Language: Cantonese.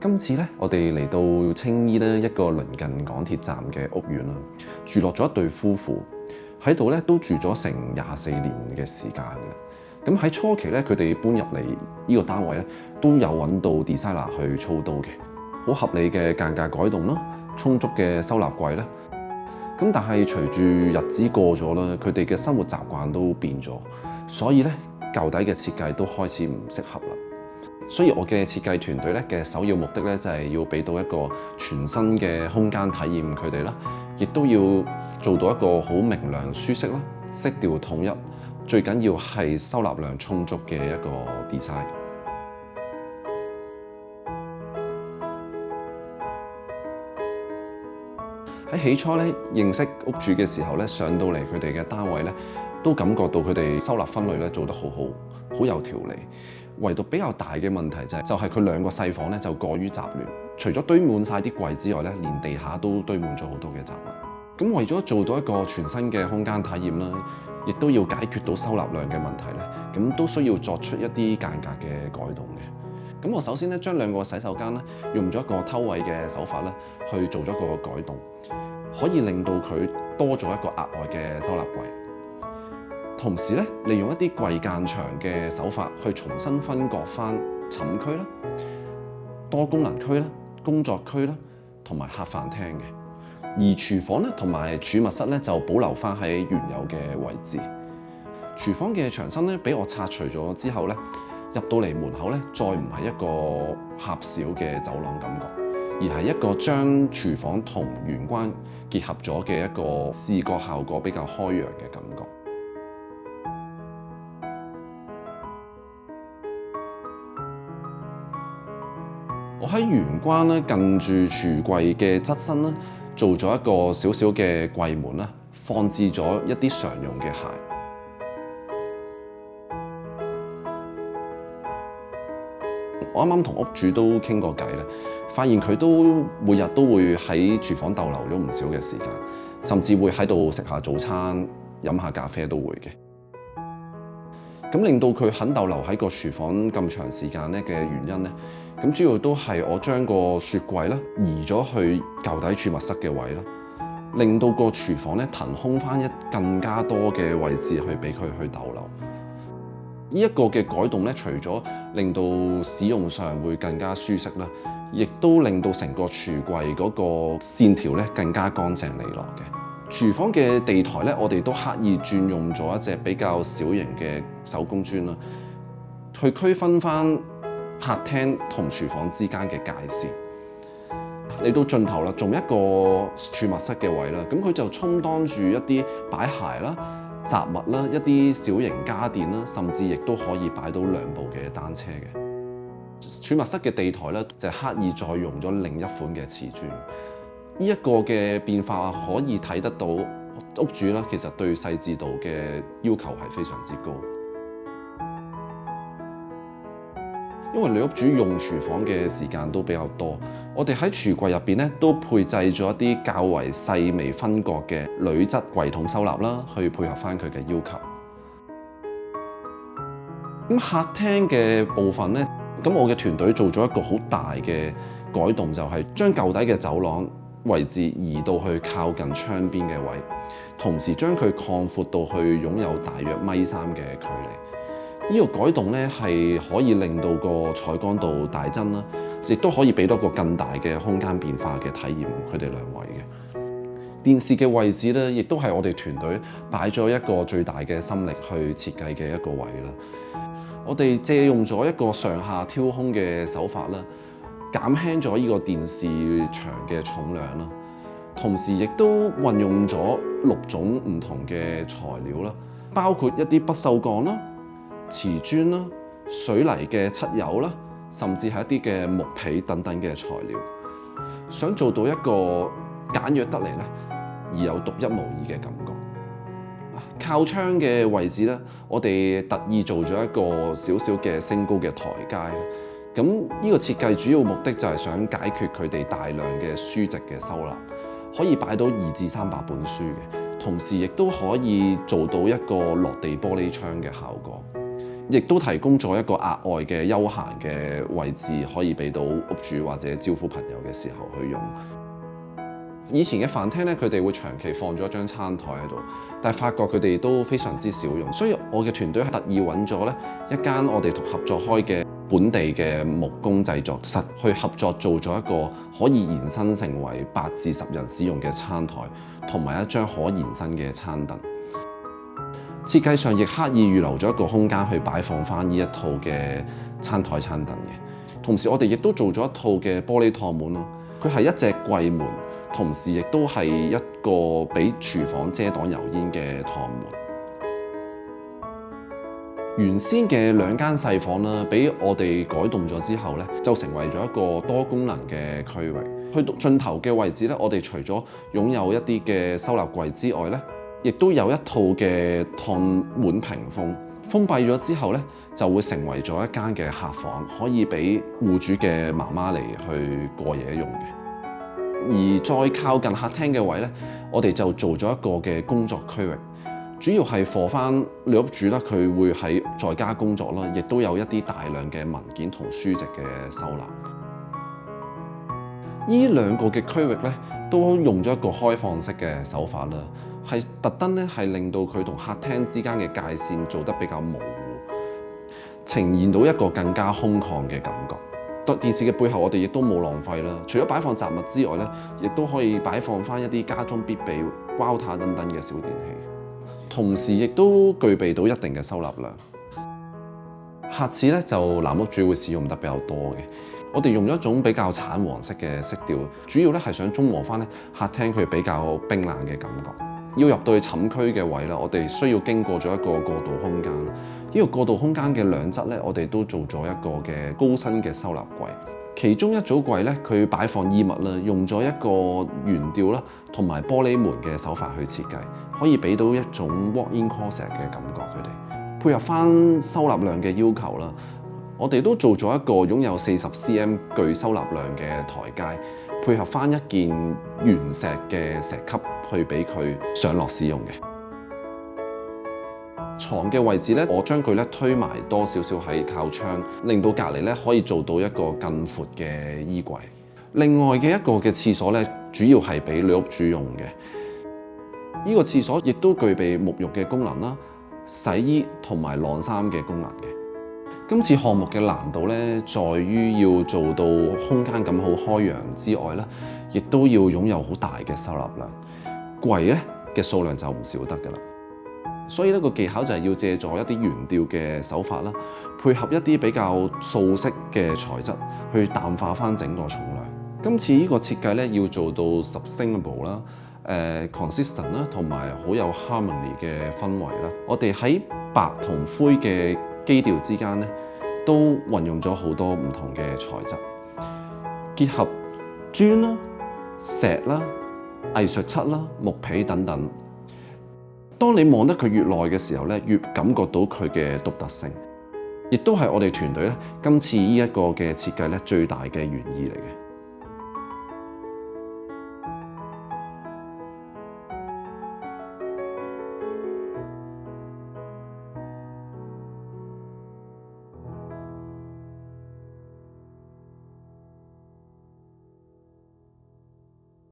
今次咧，我哋嚟到青衣咧一個鄰近港鐵站嘅屋苑啦，住落咗一對夫婦喺度咧，都住咗成24年嘅時間嘅。咁喺初期咧，佢哋搬入嚟呢個單位咧，都有揾到 designer 去操刀嘅，好合理嘅間隔改動啦，充足嘅收納櫃啦。咁但係隨住日子過咗啦，佢哋嘅生活習慣都變咗，所以咧舊底嘅設計都開始唔適合啦。所以我嘅設計團隊咧嘅首要目的咧就係要俾到一個全新嘅空間體驗佢哋啦，亦都要做到一個好明亮舒適啦、色調統一，最緊要係收納量充足嘅一個 design。喺起初咧認識屋主嘅時候咧，上到嚟佢哋嘅單位咧，都感覺到佢哋收納分類咧做得好好，好有條理。唯獨比較大嘅問題就係佢兩個細房咧就過於雜亂，除咗堆滿晒啲櫃之外咧，連地下都堆滿咗好多嘅雜物。咁為咗做到一個全新嘅空間體驗啦，亦都要解決到收納量嘅問題咧，咁都需要作出一啲間隔嘅改動嘅。咁我首先咧將兩個洗手間咧用咗一個偷位嘅手法咧去做咗個改動，可以令到佢多咗一個額外嘅收納櫃。同時咧，利用一啲櫃間牆嘅手法去重新分割翻寢區啦、多功能區啦、工作區啦，同埋客飯廳嘅。而廚房咧同埋儲物室咧就保留翻喺原有嘅位置。廚房嘅牆身咧俾我拆除咗之後咧，入到嚟門口咧再唔係一個狹小嘅走廊感覺，而係一個將廚房同玄關結合咗嘅一個視覺效果比較開揚嘅感覺。我喺玄關咧，近住櫥櫃嘅側身咧，做咗一個小小嘅櫃門啦，放置咗一啲常用嘅鞋。我啱啱同屋主都傾過偈咧，發現佢都每日都會喺廚房逗留咗唔少嘅時間，甚至會喺度食下早餐、飲下咖啡都會嘅。咁令到佢肯逗留喺個廚房咁長時間咧嘅原因咧，咁主要都係我將個雪櫃咧移咗去舊底儲物室嘅位啦，令到個廚房咧騰空翻更加多嘅位置去俾佢去逗留。呢一個嘅改動咧，除咗令到使用上會更加舒適啦，亦都令到成個櫥櫃嗰個線條咧更加乾淨利落嘅。廚房嘅地台咧，我哋都刻意轉用咗一隻比較小型嘅手工磚啦，去區分翻客廳同廚房之間嘅界線。嚟到盡頭啦，仲一個儲物室嘅位啦，咁佢就充當住一啲擺鞋啦、雜物啦、一啲小型家電啦，甚至亦都可以擺到2部嘅單車嘅。儲物室嘅地台咧，就刻意再用咗另一款嘅瓷磚。呢一個嘅變化可以睇得到屋主啦，其實對細緻度嘅要求係非常之高。因為女屋主用廚房嘅時間都比較多，我哋喺櫥櫃入邊咧都配製咗一啲較為細微分割嘅鋁質櫃桶收納啦，去配合翻佢嘅要求。咁客廳嘅部分咧，咁我嘅團隊做咗一個好大嘅改動，就係將舊底嘅走廊位置移到去靠近窗邊嘅位，同時將佢擴闊到去擁有大約1.3米嘅距離。呢個改動咧係可以令到個採光度大增啦，亦都可以俾到個更大嘅空間變化嘅體驗。佢哋兩位嘅電視嘅位置咧，亦都係我哋團隊擺咗一個最大嘅心力去設計嘅一個位啦。我哋借用咗一個上下挑空嘅手法啦，減輕咗呢個電視牆嘅重量啦，同時亦都運用咗6種唔同嘅材料啦，包括一啲不鏽鋼啦、瓷磚啦、水泥嘅漆油啦，甚至係一啲嘅木皮等等嘅材料，想做到一個簡約得嚟咧，而有獨一無二嘅感覺。靠窗嘅位置咧，我哋特意做咗一個小小嘅升高嘅台階。咁呢個設計主要目的就係想解決佢哋大量嘅書籍嘅收納，可以擺到200至300本書嘅，同時亦都可以做到一個落地玻璃窗嘅效果。亦都提供咗一個額外嘅休閒嘅位置，可以俾到屋主或者招呼朋友嘅時候去用。以前嘅飯廳咧，佢哋會長期放咗一張餐台喺度，但係發覺佢哋都非常之少用，所以我嘅團隊係特意揾咗咧一間我哋同合作開嘅本地嘅木工製作室去合作做咗一個可以延伸成為8至10人使用嘅餐台，同埋一張可延伸嘅餐凳。設計上亦刻意預留咗一個空間去擺放翻呢一套嘅餐台餐凳嘅，同時我哋亦都做咗一套嘅玻璃趟門咯，佢係一隻櫃門。同時亦都係一個俾廚房遮擋油煙嘅趟門。原先嘅2間細房啦，俾我哋改動咗之後咧，就成為咗一個多功能嘅區域。去到盡頭嘅位置咧，我哋除咗擁有一啲嘅收納櫃之外咧，亦都有一套嘅趟門屏風。封閉咗之後咧，就會成為咗一間嘅客房，可以俾戶主嘅媽媽嚟去過夜用嘅。而再靠近客廳嘅位咧，我哋就做咗一個嘅工作區域，主要係 for 翻女屋主啦，佢會喺在家工作啦，亦都有一啲大量嘅文件同書籍嘅收納。呢2個嘅區域咧，都用咗一個開放式嘅手法啦，係特登咧係令到佢同客廳之間嘅界線做得比較模糊，呈現到一個更加空曠嘅感覺。電視嘅背後，我哋亦都冇浪費啦。除咗擺放雜物之外咧，亦都可以擺放翻一啲家中必備、router等等嘅小電器，同時亦都具備到一定嘅收納量。客廁咧就男屋主會使用得比較多嘅，我哋用咗一種比較橙黃色嘅色調，主要咧係想中和翻咧客廳佢比較冰冷嘅感覺。要入到去寢區嘅位啦，我哋需要經過咗一個過渡空間。呢個過渡空間嘅2側咧，我哋都做咗一個嘅高身嘅收納櫃。其中一組櫃咧，佢擺放衣物啦，用咗一個懸吊啦，同埋玻璃門嘅手法去設計，可以俾到一種 walk-in closet 嘅感覺。佢哋配合翻收納量嘅要求啦，我哋都做咗一個擁有40 cm 具收納量嘅台階，配合翻一件原石嘅石級去俾佢上落使用嘅。床嘅位置咧，我將佢咧推埋多少少喺靠窗，令到隔離咧可以做到一個更闊嘅衣櫃。另外嘅一個嘅廁所咧，主要係俾女屋主用嘅。呢個廁所亦都具備沐浴嘅功能啦、洗衣同埋晾衫嘅功能嘅。今次項目嘅難度咧，在於要做到空間感好開揚之外咧，亦都要擁有好大嘅收納量。櫃咧嘅數量就唔少得㗎啦。所以呢個技巧就係要借助一啲懸吊嘅手法啦，配合一啲比較素色嘅材質，去淡化翻整個重量。今次呢個設計咧要做到 sustainable 啦、consistent 啦，同埋好有 harmony 嘅氛圍啦。我哋喺白同灰嘅基調之間咧，都運用咗好多唔同嘅材質，結合磚啦、石啦、藝術漆啦、木皮等等。當你望得佢越耐嘅時候咧，越感覺到佢嘅獨特性，亦都係我哋團隊咧今次呢一個嘅設計咧最大嘅原意嚟嘅。